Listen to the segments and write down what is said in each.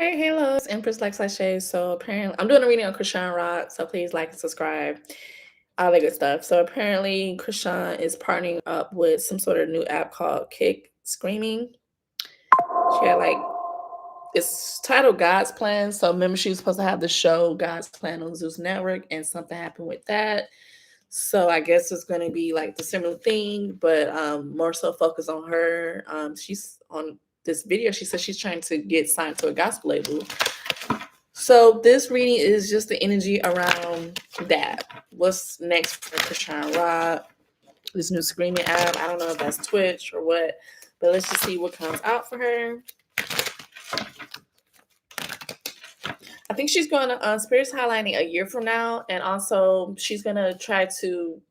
Hey, hello, it's Empress LuxAse. So apparently, I'm doing a reading on Chrisean Rock. So please like and subscribe, all that good stuff. So apparently, Chrisean is partnering up with some sort of new app called KickStreaming. She had like it's titled God's Plan. So remember, she was supposed to have the show God's Plan on Zeus Network, and something happened with that. So I guess it's going to be like the similar thing, but more so focused on her. She's on this video. She says she's trying to get signed to a gospel label. So this reading is just the energy around that. What's next for Chrisean Rock? This new screaming app. I don't know if that's Twitch or what, but let's just see what comes out for her. I think she's going to Spirit's highlighting a year from now, and also she's going to try to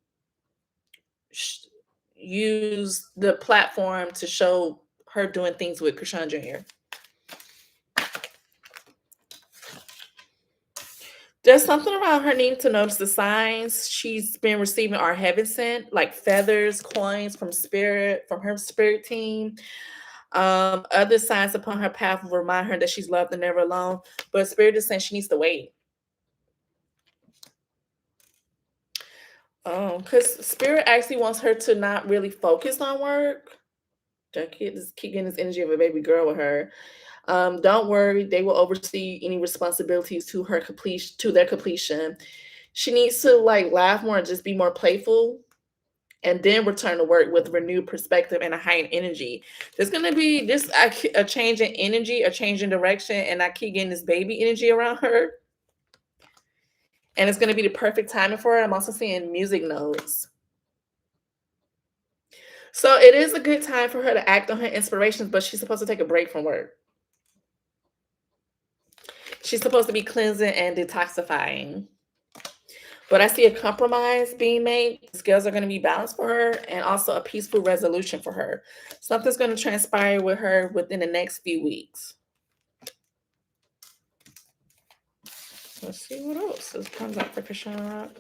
use the platform to show her doing things with Chrisean Jr. There's something around her needing to notice the signs. She's been receiving our heaven sent, like feathers, coins from spirit, from her spirit team. Other signs upon her path will remind her that she's loved and never alone. But spirit is saying she needs to wait. Because spirit actually wants her to not really focus on work. The kid is keeping this energy of a baby girl with her. Don't worry, they will oversee any responsibilities to her completion, to their completion. She needs to like laugh more and just be more playful, and then return to work with renewed perspective and a heightened energy. There's gonna be just a change in energy, a change in direction, and I keep getting this baby energy around her. And it's gonna be the perfect timing for her. I'm also seeing music notes. So it is a good time for her to act on her inspirations, but she's supposed to take a break from work. She's supposed to be cleansing and detoxifying. But I see a compromise being made. The scales are going to be balanced for her, and also a peaceful resolution for her. Something's going to transpire with her within the next few weeks. Let's see what else comes out for Chrisean Rock.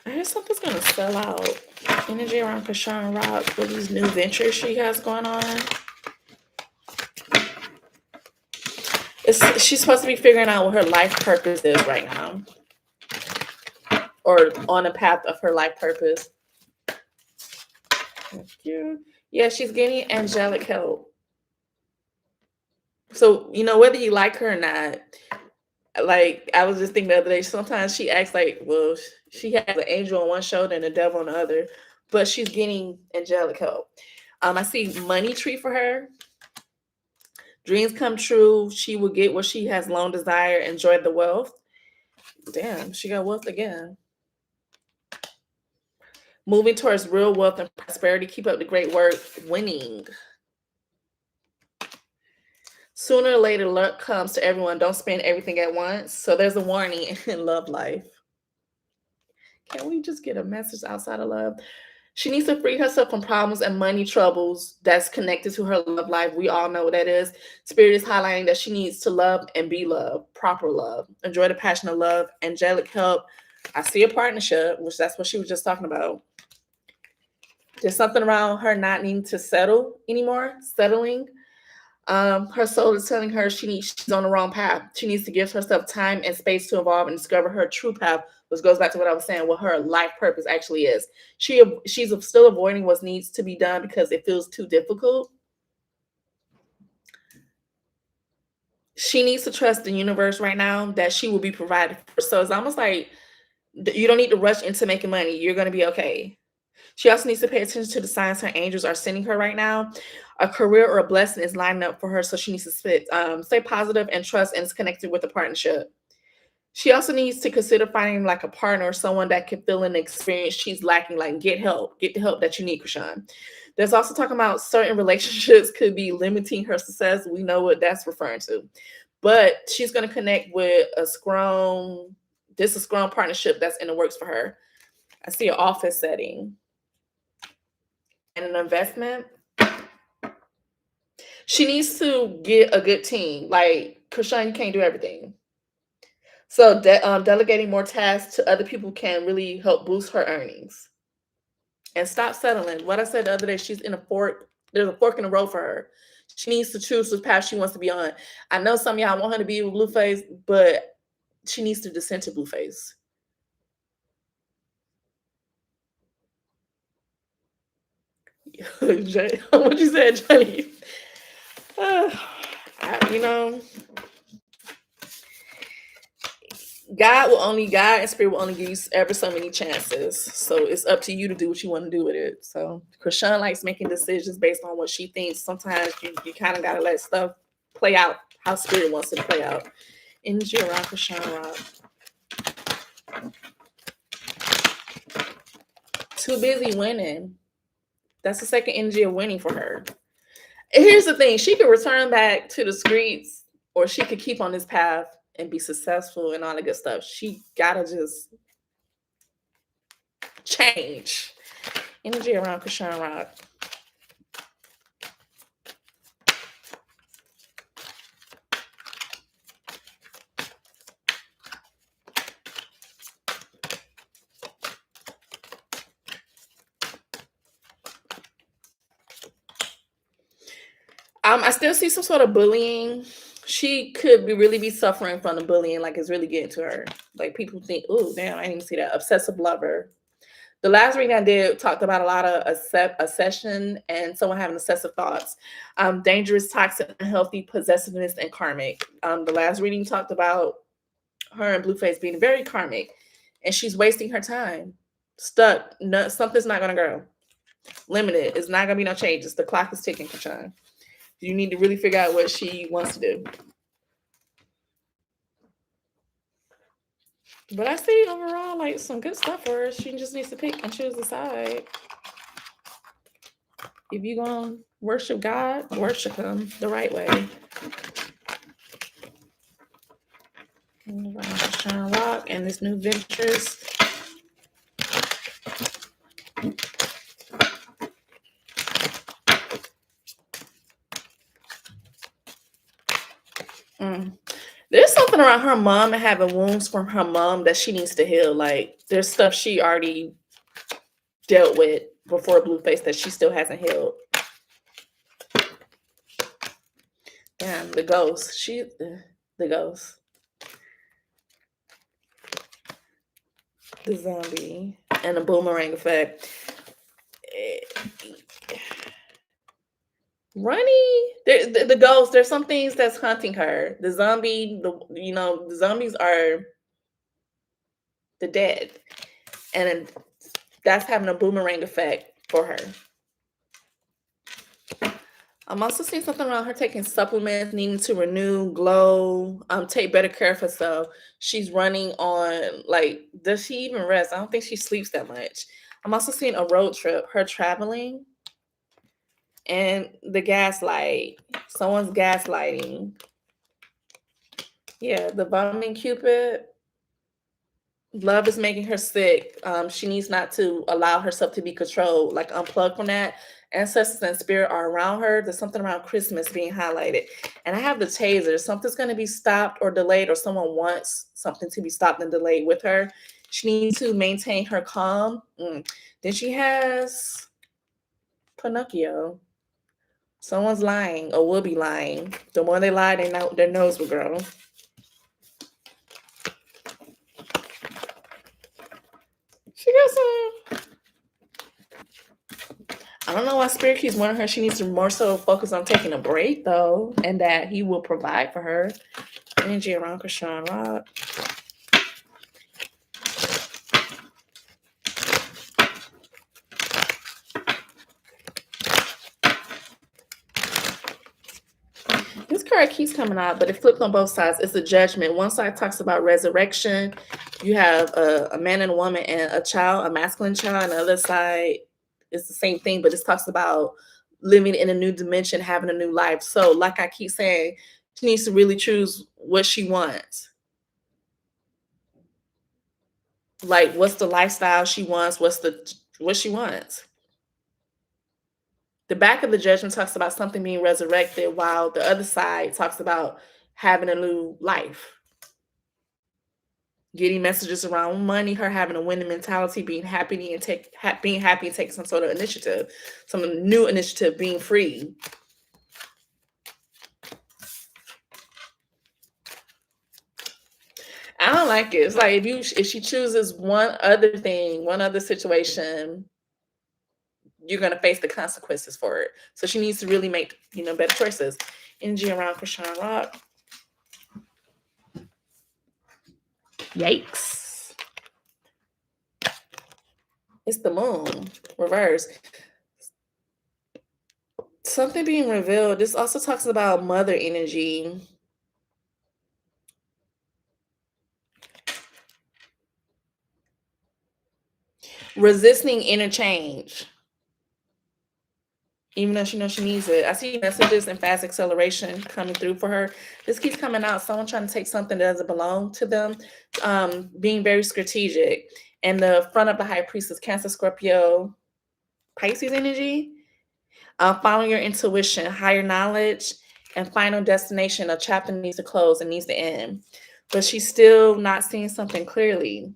I hear something's going to sell out. Energy around Chrisean Rock with these new ventures she has going on. She's supposed to be figuring out what her life purpose is right now, or on a path of her life purpose. Thank you. Yeah, she's getting angelic help. So, whether you like her or not, like I was just thinking the other day, sometimes she acts like, well, she has an angel on one shoulder and a devil on the other, but she's getting angelic help. I see money tree for her. Dreams come true. She will get what she has long desired. Enjoy the wealth. Damn, she got wealth again. Moving towards real wealth and prosperity. Keep up the great work. Winning. Sooner or later, luck comes to everyone. Don't spend everything at once. So there's a warning in love life. Can we just get a message outside of love? She needs to free herself from problems and money troubles that's connected to her love life. We all know what that is. Spirit is highlighting that she needs to love and be loved. Proper love. Enjoy the passion of love. Angelic help. I see a partnership, which that's what she was just talking about. There's something around her not needing to settle anymore. Settling. Her soul is telling her she's on the wrong path. She needs to give herself time and space to evolve and discover her true path, which goes back to what I was saying, what her life purpose actually is. She's still avoiding what needs to be done because it feels too difficult. She needs to trust the universe right now that she will be provided for. So it's almost like you don't need to rush into making money. You're going to be okay. She also needs to pay attention to the signs her angels are sending her right now. A career or a blessing is lining up for her, so she needs to stay positive and trust, and it's connected with a partnership. She also needs to consider finding like a partner or someone that can fill in the experience she's lacking. Like get help, get the help that you need, Chrisean. There's also talking about certain relationships could be limiting her success. We know what that's referring to, but she's going to connect with a strong partnership that's in the works for her. I see an office setting and an investment. She needs to get a good team. Like, Chrisean, you can't do everything. So delegating more tasks to other people can really help boost her earnings. And stop settling. What I said the other day, she's in a fork. There's a fork in the road for her. She needs to choose which path she wants to be on. I know some of y'all want her to be with Blueface, but she needs to descend to Blueface. What you said, Johnny? You know, God and Spirit will only give you ever so many chances. So it's up to you to do what you want to do with it. So Chrisean likes making decisions based on what she thinks. Sometimes you kind of gotta let stuff play out how Spirit wants it to play out. Energy around Chrisean Rock. Too busy winning. That's the second energy of winning for her. And here's the thing: she could return back to the streets, or she could keep on this path and be successful and all the good stuff. She gotta just change. Energy around Chrisean Rock. I still see some sort of bullying. She could really be suffering from the bullying, like it's really getting to her. Like people think, oh, damn, I didn't even see that. Obsessive lover. The last reading I did talked about a lot of obsession and someone having obsessive thoughts. Dangerous, toxic, unhealthy, possessiveness, and karmic. The last reading talked about her and Blueface being very karmic, and she's wasting her time. Stuck. No, something's not gonna grow. Limited. It's not gonna be no changes. The clock is ticking, Chrisean. You need to really figure out what she wants to do. But I see overall like some good stuff for her. She just needs to pick and choose the side. If you're gonna worship God, worship him the right way. Chrisean Rock and this new ventures. There's something around her mom and having wounds from her mom that she needs to heal. Like there's stuff she already dealt with before Blueface that she still hasn't healed. Damn, the ghost. The ghost. The zombie and the boomerang effect. Runny, the ghost. There's some things that's hunting her. The zombie, the zombies are the dead, and that's having a boomerang effect for her. I'm also seeing something around her taking supplements, needing to renew, glow, take better care of herself. She's running on, like, does she even rest? I don't think she sleeps that much. I'm also seeing a road trip, her traveling, and the gaslight. Someone's gaslighting. Yeah, the bumming Cupid. Love is making her sick. She needs not to allow herself to be controlled, like unplug from that. Ancestors and spirit are around her. There's something around Christmas being highlighted. And I have the taser. Something's going to be stopped or delayed, or someone wants something to be stopped and delayed with her. She needs to maintain her calm. Then she has Pinocchio. Someone's lying or will be lying. The more they lie, their nose will grow. She got some. I don't know why Spirit keeps wanting her. She needs to more so focus on taking a break, though, and that he will provide for her. Energy around Chrisean Rock. This card keeps coming out, but it flips on both sides. It's a judgment. One side talks about resurrection. You have a man and a woman and a child, a masculine child. And the other side is the same thing, but it talks about living in a new dimension, having a new life. So, like I keep saying, she needs to really choose what she wants. Like, what's the lifestyle she wants? What she wants? The back of the judgment talks about something being resurrected, while the other side talks about having a new life. Getting messages around money, her having a winning mentality, being happy and taking some sort of initiative, some new initiative, being free. I don't like it. It's like if she chooses one other thing, one other situation, you're gonna face the consequences for it. So she needs to really make, better choices. Energy around Chrisean Rock. Yikes. It's the moon. Reverse. Something being revealed. This also talks about mother energy. Resisting interchange. Even though she knows she needs it. I see messages and fast acceleration coming through for her. This keeps coming out. Someone trying to take something that doesn't belong to them. Being very strategic. And the front of the high priestess, Cancer, Scorpio, Pisces energy. Following your intuition, higher knowledge, and final destination. A chapter needs to close and needs to end. But she's still not seeing something clearly.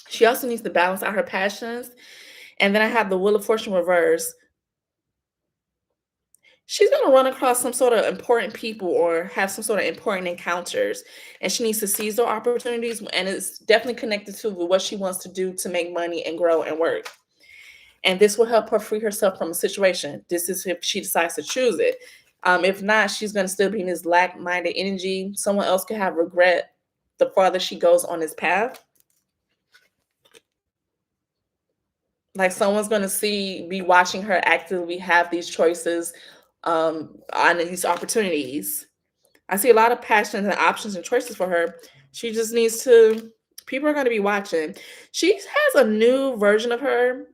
She also needs to balance out her passions. And then I have the Wheel of Fortune reverse. She's going to run across some sort of important people or have some sort of important encounters. And she needs to seize those opportunities. And it's definitely connected to what she wants to do to make money and grow and work. And this will help her free herself from a situation. This is if she decides to choose it. If not, she's going to still be in this lack-minded energy. Someone else could have regret the farther she goes on this path. Like someone's going to be watching her actively have these choices on these opportunities. I see a lot of passions and options and choices for her. She just needs to, people are going to be watching. She has a new version of her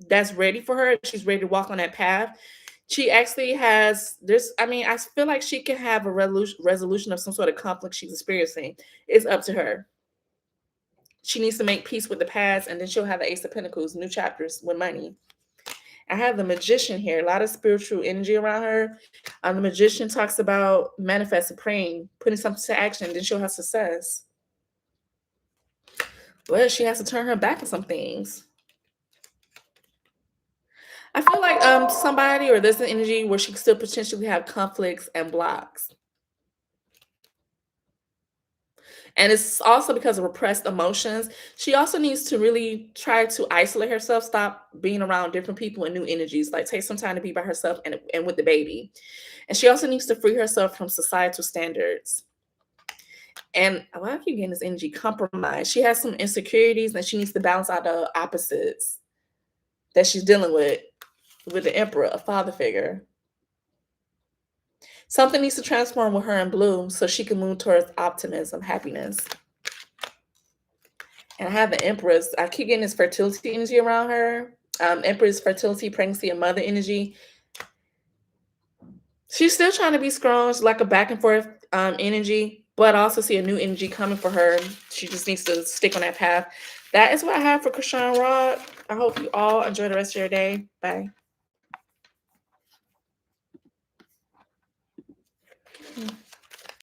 that's ready for her. She's ready to walk on that path. She actually has this. I mean, I feel like she can have a resolution of some sort of conflict she's experiencing. It's up to her. She needs to make peace with the past, and then she'll have the Ace of Pentacles, new chapters with money. I have the Magician here, a lot of spiritual energy around her. The Magician talks about manifesting, praying, putting something to action, then she'll have success. But she has to turn her back on some things. I feel like somebody or there's an energy where she could still potentially have conflicts and blocks. And it's also because of repressed emotions. She also needs to really try to isolate herself, stop being around different people and new energies, like take some time to be by herself and with the baby. And she also needs to free herself from societal standards. And why keep getting this energy? Compromise. She has some insecurities and she needs to balance out the opposites that she's dealing with the Emperor, a father figure. Something needs to transform with her in blue so she can move towards optimism, happiness. And I have the Empress. I keep getting this fertility energy around her. Empress, fertility, pregnancy, and mother energy. She's still trying to be strong. She's like a back and forth energy, but I also see a new energy coming for her. She just needs to stick on that path. That is what I have for Chrisean Rock. I hope you all enjoy the rest of your day. Bye.